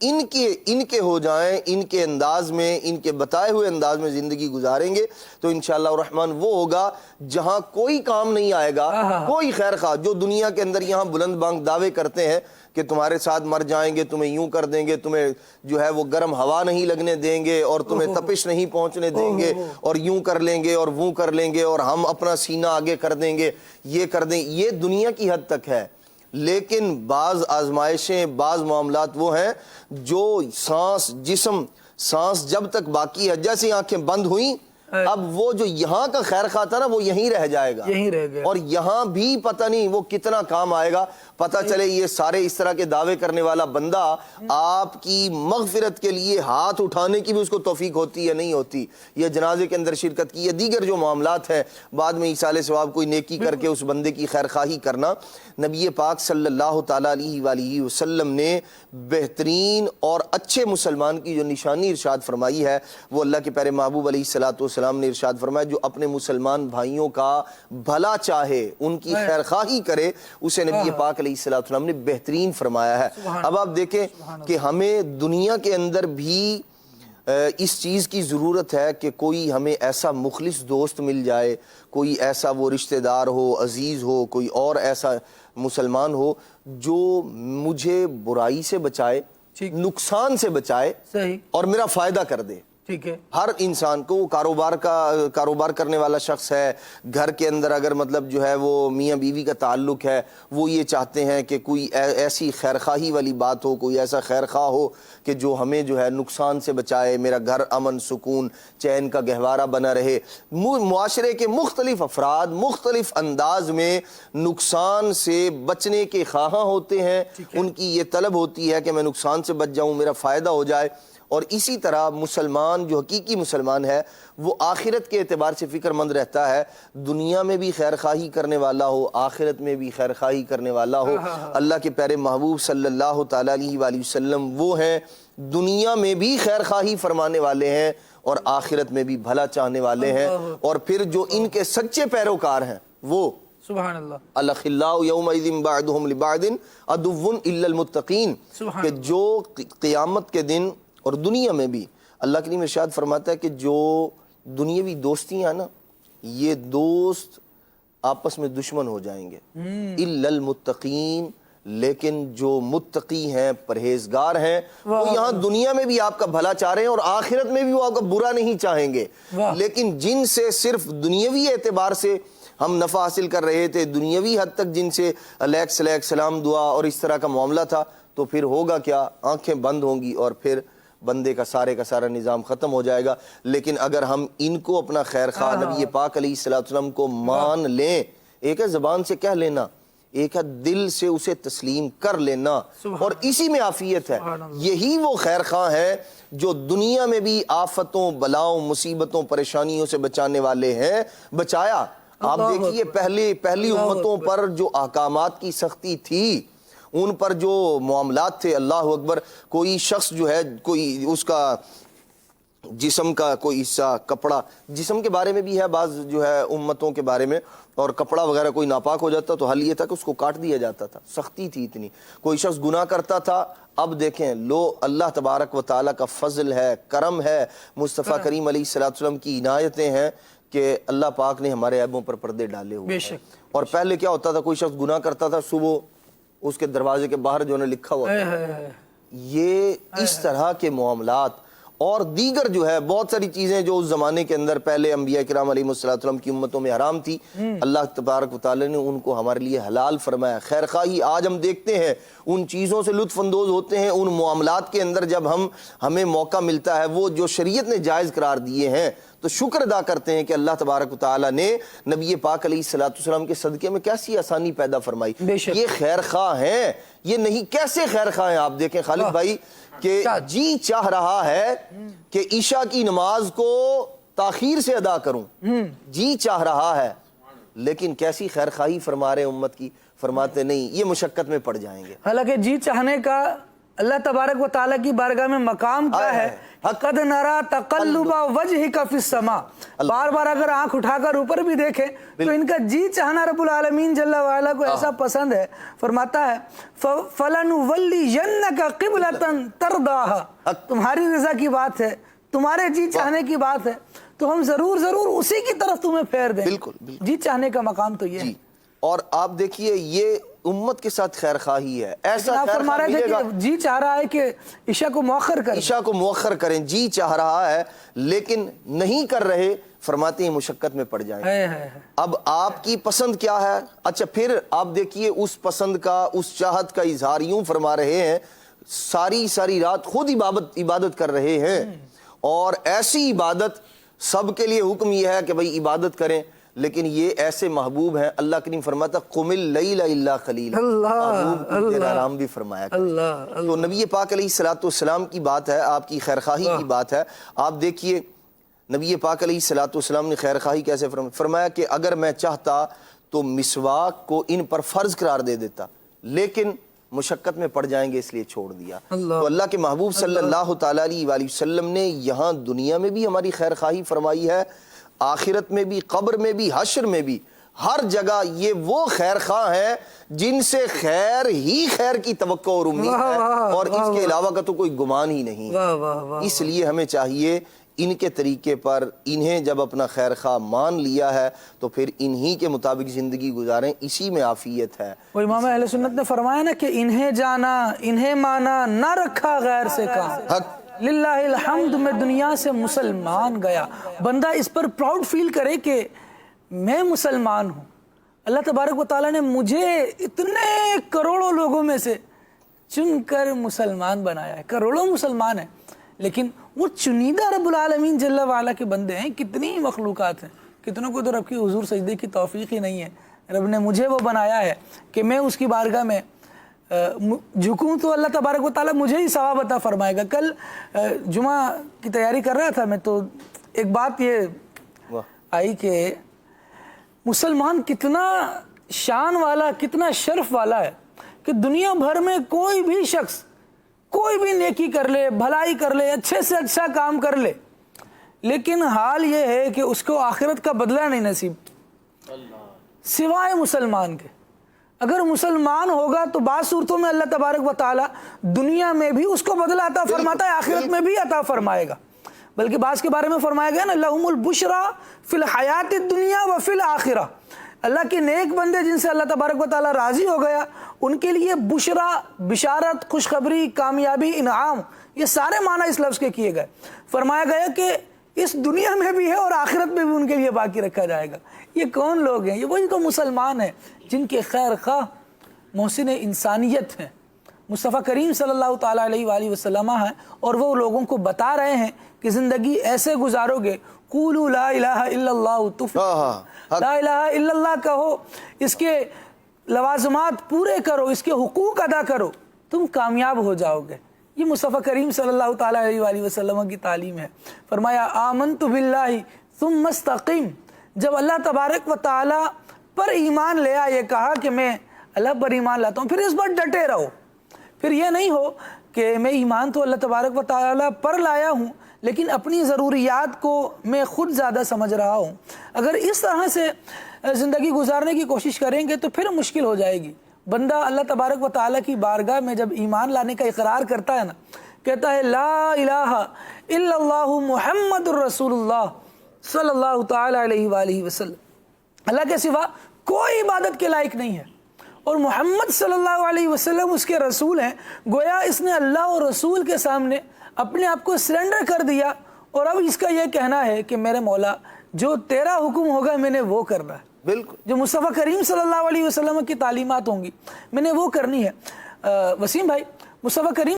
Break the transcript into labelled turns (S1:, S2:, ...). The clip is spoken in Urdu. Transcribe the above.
S1: ان کے ہو جائیں، ان کے انداز میں، ان کے بتائے ہوئے انداز میں زندگی گزاریں گے تو انشاءاللہ الرحمن وہ ہوگا جہاں کوئی کام نہیں آئے گا، کوئی خیر خواہ جو دنیا کے اندر یہاں بلند بانگ دعوے کرتے ہیں کہ تمہارے ساتھ مر جائیں گے، تمہیں یوں کر دیں گے، تمہیں جو ہے وہ گرم ہوا نہیں لگنے دیں گے اور تمہیں تپش نہیں پہنچنے دیں گے اور یوں کر لیں گے اور وہ کر لیں گے اور ہم اپنا سینہ آگے کر دیں گے، یہ کر دیں، یہ دنیا کی حد تک ہے۔ لیکن بعض آزمائشیں، بعض معاملات وہ ہیں جو سانس جب تک باقی ہے، جیسے آنکھیں بند ہوئیں اب وہ جو یہاں کا خیر خواہ تھا نا وہ یہیں رہ جائے گا،
S2: یہیں رہ گیا،
S1: اور یہاں بھی پتہ نہیں وہ کتنا کام آئے گا۔ پتہ چلے یہ سارے اس طرح کے دعوے کرنے والا بندہ آپ کی مغفرت کے لیے ہاتھ اٹھانے کی بھی اس کو توفیق ہوتی ہے نہیں ہوتی، یہ جنازے کے اندر شرکت کی، یہ دیگر جو معاملات ہیں، بعد میں ایصال ثواب کوئی نیکی کر کے اس بندے کی خیر خواہی کرنا۔ نبی پاک صلی اللہ تعالیٰ علیہ وآلہ وسلم نے بہترین اور اچھے مسلمان کی جو نشانی ارشاد فرمائی ہے وہ اللہ کے پیارے محبوب علیہ السلام نے ارشاد فرمایا جو اپنے مسلمان بھائیوں کا بھلا چاہے، ان کی خیر خواہی کرے، اسے نبی پاک علیہ السلام نے بہترین فرمایا ہے۔ اب آپ دیکھیں کہ ہمیں دنیا کے اندر بھی اس چیز کی ضرورت ہے کہ کوئی ہمیں ایسا مخلص دوست مل جائے، کوئی ایسا وہ رشتہ دار ہو، عزیز ہو، کوئی اور ایسا مسلمان ہو جو مجھے برائی سے بچائے، نقصان سے بچائے اور میرا فائدہ کر دے۔
S2: ٹھیک ہے،
S1: ہر انسان کو کاروبار کرنے والا شخص ہے، گھر کے اندر اگر مطلب جو ہے وہ میاں بیوی کا تعلق ہے، وہ یہ چاہتے ہیں کہ کوئی ایسی خیرخواہی والی بات ہو، کوئی ایسا خیر خواہ ہو کہ جو ہمیں جو ہے نقصان سے بچائے، میرا گھر امن سکون چین کا گہوارہ بنا رہے۔ معاشرے کے مختلف افراد مختلف انداز میں نقصان سے بچنے کے خواہاں ہوتے ہیں، ان کی یہ طلب ہوتی ہے کہ میں نقصان سے بچ جاؤں، میرا فائدہ ہو جائے۔ اور اسی طرح مسلمان جو حقیقی مسلمان ہے وہ آخرت کے اعتبار سے فکر مند رہتا ہے، دنیا میں بھی خیر خواہی کرنے والا ہو، آخرت میں بھی خیر خواہی کرنے والا ہو۔ اللہ کے پیارے محبوب صلی اللہ تعالیٰ علیہ وآلہ وسلم وہ ہیں دنیا میں بھی خیر خواہی فرمانے والے ہیں اور آخرت میں بھی بھلا چاہنے والے ہیں، اور پھر جو ان کے سچے پیروکار ہیں وہ
S2: سبحان اللہ،
S1: الاخلاء یومئذ بعضهم لبعض عدو الا المتقین، کہ جو قیامت کے دن اور دنیا میں بھی اللہ کریم ارشاد فرماتا ہے کہ جو دنیاوی دوستی ہیں نا یہ دوست آپس میں دشمن ہو جائیں گے، الا المتقین، لیکن جو متقی ہیں، پرہیزگار ہیں، وہ یہاں دنیا میں بھی آپ کا بھلا چاہ رہے ہیں اور آخرت میں بھی وہ آپ کا برا نہیں چاہیں گے۔ لیکن جن سے صرف دنیاوی اعتبار سے ہم نفع حاصل کر رہے تھے، دنیاوی حد تک جن سے علیک سلام دعا اور اس طرح کا معاملہ تھا، تو پھر ہوگا کیا؟ آنکھیں بند ہوں گی اور پھر بندے کا سارا نظام ختم ہو جائے گا۔ لیکن اگر ہم ان کو اپنا خیر خواہ نبی پاک علیہ السلام کو مان لیں، ایک ہے زبان سے کہہ لینا، ایک ہے دل سے اسے تسلیم کر لینا، اور اسی میں عافیت ہے۔ یہی وہ خیر خواہ ہیں جو دنیا میں بھی آفتوں، بلاؤں، مصیبتوں، پریشانیوں سے بچانے والے ہیں، بچایا۔ آپ دیکھیے پہلی امتوں پر جو احکامات کی سختی تھی، ان پر جو معاملات تھے، اللہ اکبر، کوئی شخص جو ہے کوئی اس کا جسم کا کوئی حصہ کپڑا، جسم کے بارے میں بھی ہے بعض جو ہے امتوں کے بارے میں، اور کپڑا وغیرہ کوئی ناپاک ہو جاتا تو حل یہ تھا کہ اس کو کاٹ دیا جاتا تھا، سختی تھی اتنی۔ کوئی شخص گناہ کرتا تھا، اب دیکھیں لو اللہ تبارک و تعالیٰ کا فضل ہے، کرم ہے، مصطفیٰ کریم علیہ السلام کی عنایتیں ہیں کہ اللہ پاک نے ہمارے عیبوں پر پردے ڈالے ہوئے ہیں۔ اور پہلے کیا ہوتا تھا، کوئی شخص گناہ کرتا تھا، صبح اس کے دروازے کے باہر جو نے لکھا ہوا تھا۔ یہ اس طرح کے معاملات اور دیگر جو ہے بہت ساری چیزیں جو اس زمانے کے اندر پہلے انبیاء کرام علیہ السلام کی امتوں میں حرام تھی، اللہ تبارک و تعالی نے ان کو ہمارے لیے حلال فرمایا۔ خیر خواہی آج ہم دیکھتے ہیں، ان چیزوں سے لطف اندوز ہوتے ہیں، ان معاملات کے اندر جب ہمیں موقع ملتا ہے وہ جو شریعت نے جائز قرار دیے ہیں تو شکر ادا کرتے ہیں کہ اللہ تبارک و تعالی نے نبی پاک علیہ السلام کے صدقے میں کیسی آسانی پیدا فرمائی۔ یہ خیر خواہ ہیں، یہ نہیں کیسے خیر خواہ ہیں؟ آپ دیکھیں خالد بھائی کہ جی چاہ رہا ہے کہ عشاء کی نماز کو تاخیر سے ادا کروں، جی چاہ رہا ہے، لیکن کیسی خیر خواہی فرما رہے ہیں امت کی، فرماتے نہیں یہ مشقت میں پڑ جائیں گے۔
S2: حالانکہ جی چاہنے کا اللہ تبارک و تعالیٰ کی بارگاہ میں مقام کیا ہے؟ قد نرا تقلب وجہک فی السماء، بار بار اگر آنکھ اٹھا کر اوپر بھی دیکھیں تو ان کا جی چاہنا رب العالمین جل وعلا کو ایسا پسند ہے، فرماتا ہے فَلَنُوَلِّيَنَّكَ قِبْلَةً تَرْضَاهَا، تمہاری رضا کی بات ہے، تمہارے جی چاہنے کی بات ہے، تو ہم ضرور اسی کی طرف تمہیں پھیر دیں۔
S1: بالکل
S2: جی چاہنے کا مقام تو یہ ہے۔
S1: اور آپ دیکھیے یہ امت کے ساتھ خیر خواہی ہے، ایسا
S2: آپ
S1: خیر
S2: فرما
S1: خواہ
S2: رہے تھے
S1: ملے گا،
S2: کہ جی چاہ رہا ہے کہ عشاء کو مؤخر کریں،
S1: عشاء کو مؤخر کریں، جی چاہ رہا ہے لیکن نہیں کر رہے، فرماتے ہیں مشقت میں پڑ جائیں۔ اب آپ کی پسند کیا ہے؟ اچھا پھر آپ دیکھیے اس پسند کا، اس چاہت کا اظہار یوں فرما رہے ہیں، ساری رات خود عبادت کر رہے ہیں، اور ایسی عبادت سب کے لیے حکم یہ ہے کہ بھئی عبادت کریں، لیکن یہ ایسے محبوب ہیں، اللہ کریم فرماتا قم اللیل الا قلیلا، محبوب کو دیر آرام بھی فرمایا کریں۔ تو نبی پاک علیہ السلام کی بات ہے، آپ کی خیرخواہی کی بات ہے۔ آپ دیکھیے نبی پاک علیہ السلام نے خیرخواہی کیسے فرمایا کہ اگر میں چاہتا تو مسواک کو ان پر فرض قرار دے دیتا، لیکن مشقت میں پڑ جائیں گے اس لیے چھوڑ دیا۔ تو اللہ کے محبوب صلی اللہ تعالیٰ علیہ وآلہ وسلم نے یہاں دنیا میں بھی ہماری خیرخواہی فرمائی ہے، آخرت میں بھی، قبر میں بھی، حشر میں بھی، ہر جگہ یہ وہ خیر خواہ ہیں جن سے خیر ہی خیر کی توقع اور امید ہے، اور اس کے علاوہ کا تو کوئی گمان ہی نہیں ہے۔ اس لیے ہمیں چاہیے ان کے طریقے پر، انہیں جب اپنا خیر خواہ مان لیا ہے تو پھر انہی کے مطابق زندگی گزاریں، اسی میں عافیت ہے۔
S2: وہ امام اہل سنت نے فرمایا نا کہ انہیں جانا، انہیں مانا، نہ رکھا غیر سے کام، للہ الحمد میں دنیا سے مسلمان گیا۔ بندہ اس پر پراؤڈ فیل کرے کہ میں مسلمان ہوں، اللہ تبارک و تعالیٰ نے مجھے اتنے کروڑوں لوگوں میں سے چن کر مسلمان بنایا ہے۔ کروڑوں مسلمان ہیں لیکن وہ چنیدہ رب العالمین جل وعلا کے بندے ہیں۔ کتنی مخلوقات ہیں، کتنوں کو تو رب کی حضور سجدے کی توفیق ہی نہیں ہے۔ رب نے مجھے وہ بنایا ہے کہ میں اس کی بارگاہ میں جھکوں تو اللہ تبارک و تعالیٰ مجھے ہی ثواب عطا فرمائے گا۔ کل جمعہ کی تیاری کر رہا تھا میں، تو ایک بات یہ آئی کہ مسلمان کتنا شان والا، کتنا شرف والا ہے کہ دنیا بھر میں کوئی بھی شخص کوئی بھی نیکی کر لے، بھلائی کر لے، اچھے سے اچھا کام کر لے، لیکن حال یہ ہے کہ اس کو آخرت کا بدلہ نہیں نصیب، سوائے مسلمان کے۔ اگر مسلمان ہوگا تو بعض صورتوں میں اللہ تبارک و تعالیٰ دنیا میں بھی اس کو بدلہ عطا فرماتا ہے، آخرت میں بھی عطا فرمائے گا۔ بلکہ بعض کے بارے میں فرمایا گیا نا، لہم البشرا فی الحیات الدنیا و فی الآخرہ، اللہ کے نیک بندے جن سے اللہ تبارک و تعالیٰ راضی ہو گیا، ان کے لیے بشرا، بشارت، خوشخبری، کامیابی، انعام، یہ سارے معنی اس لفظ کے کیے گئے۔ فرمایا گیا کہ اس دنیا میں بھی ہے اور آخرت میں بھی ان کے لیے باقی رکھا جائے گا۔ یہ کون لوگ ہیں؟ یہ وہی تو مسلمان ہیں جن کے خیر خواہ محسن انسانیت ہیں، مصطفیٰ کریم صلی اللہ تعالیٰ علیہ وآلہ وسلم ہیں، اور وہ لوگوں کو بتا رہے ہیں کہ زندگی ایسے گزارو گے، قولوا لا الہ الا اللہ تفلحوا، لا الہ الا اللہ کہو، اس کے لوازمات پورے کرو، اس کے حقوق ادا کرو، تم کامیاب ہو جاؤ گے۔ یہ مصطفیٰ کریم صلی اللہ تعالیٰ علیہ وآلہ وسلم کی تعلیم ہے۔ فرمایا آمنت باللہ ثم استقم، جب اللہ تبارک و تعالیٰ پر ایمان لے آئے، کہا کہ میں اللہ پر ایمان لاتا ہوں، پھر اس پر ڈٹے رہو۔ پھر یہ نہیں ہو کہ میں ایمان تو اللہ تبارک و تعالیٰ پر لایا ہوں لیکن اپنی ضروریات کو میں خود زیادہ سمجھ رہا ہوں۔ اگر اس طرح سے زندگی گزارنے کی کوشش کریں گے تو پھر مشکل ہو جائے گی۔ بندہ اللہ تبارک و تعالیٰ کی بارگاہ میں جب ایمان لانے کا اقرار کرتا ہے نا، کہتا ہے لا الہ الا اللہ محمد الرسول اللہ صلی اللہ تعالیٰ علیہ وآلہ وسلم، اللہ کے سوا کوئی عبادت کے لائق نہیں ہے، اور محمد صلی اللہ علیہ وسلم اس کے رسول ہیں۔ گویا اس نے اللہ اور رسول کے سامنے اپنے آپ کو سرنڈر کر دیا، اور اب اس کا یہ کہنا ہے کہ میرے مولا جو تیرا حکم ہوگا میں نے وہ کرنا ہے،
S1: بالکل
S2: جو مصطفیٰ کریم صلی اللہ علیہ وسلم کی تعلیمات ہوں گی میں نے وہ کرنی ہے۔ وسیم بھائی، مصطفیٰ کریم